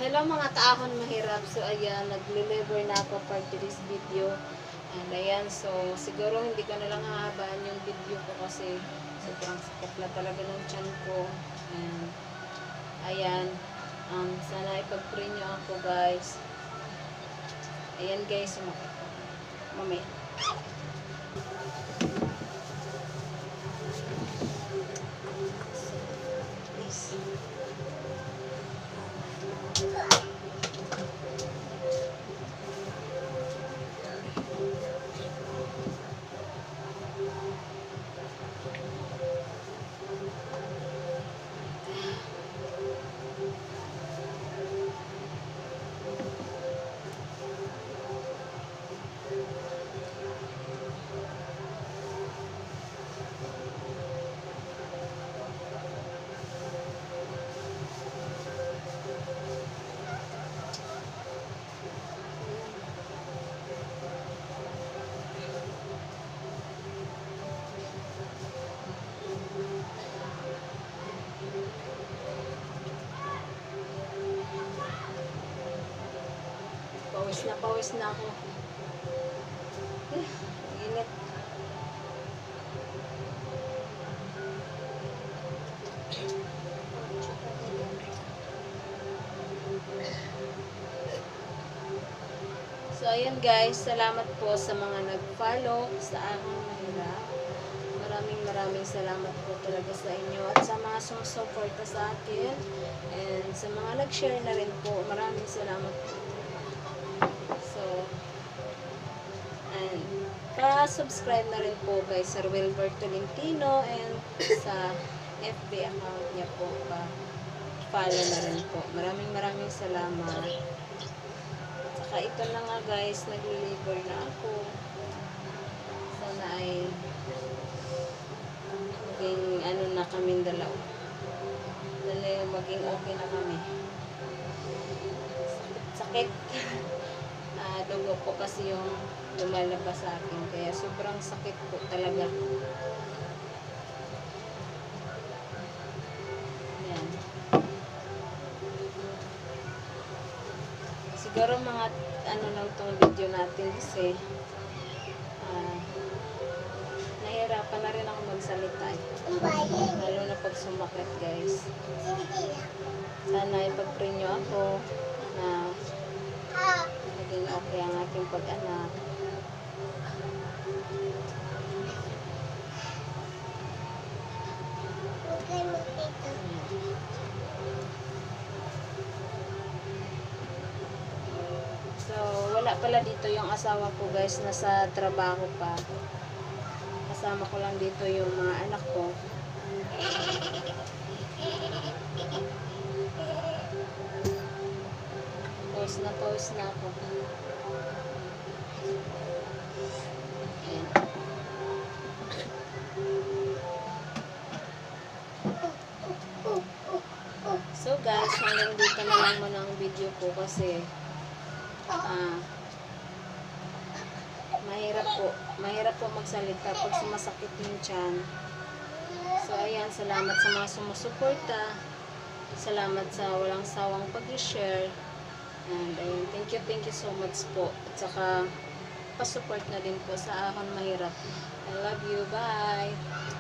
Hello mga kaahon mahirap. So ayan, nag-deliver na ako for today's video. And ayan, so siguro hindi ko na lang hahabaan yung video ko kasi sobrang sakit na talaga ng tiyan ko. And ayan, sana ipag-pray nyo ako guys. Ayan guys, mamaya. Please. Pawis na ako. Init. So, ayan guys. Salamat po sa mga nag-follow sa aking mahirap. Maraming salamat po talaga sa inyo at sa mga sumusuporta sa akin and sa mga nag-share na rin po. Maraming salamat po. So, and pa-subscribe na rin po kay Sir Wilbert Tolentino and sa FB account niya po pa-follow na rin po. Maraming salamat. Saka ito na nga guys, nag-deliver na ako. Sana ay maging ano na kaming dalawa. Maging okay na kami. Sakit. Dugo po kasi yung lumalabas sa akin. Kaya sobrang sakit po talaga. Ayan. Siguro mga ano lang itong video natin kasi nahirapan na rin ako magsalita. Lalo na pag sumakit guys. Sana ipag-pray nyo ako na maging okay ang aking pag-anak. So, wala pala dito yung asawa ko guys, nasa trabaho pa. Kasama ko lang dito yung mga anak ko. Pause na ako. Ayan. So guys, hanggang dito na lang muna ang video ko kasi mahirap po magsalita pag sumasakit yung tiyan. So ayan, salamat sa mga sumusuporta. Salamat sa walang sawang pag-share. And ayun, thank you so much po. At saka, pa-support na din po sa Ahon Mahirap. I love you. Bye!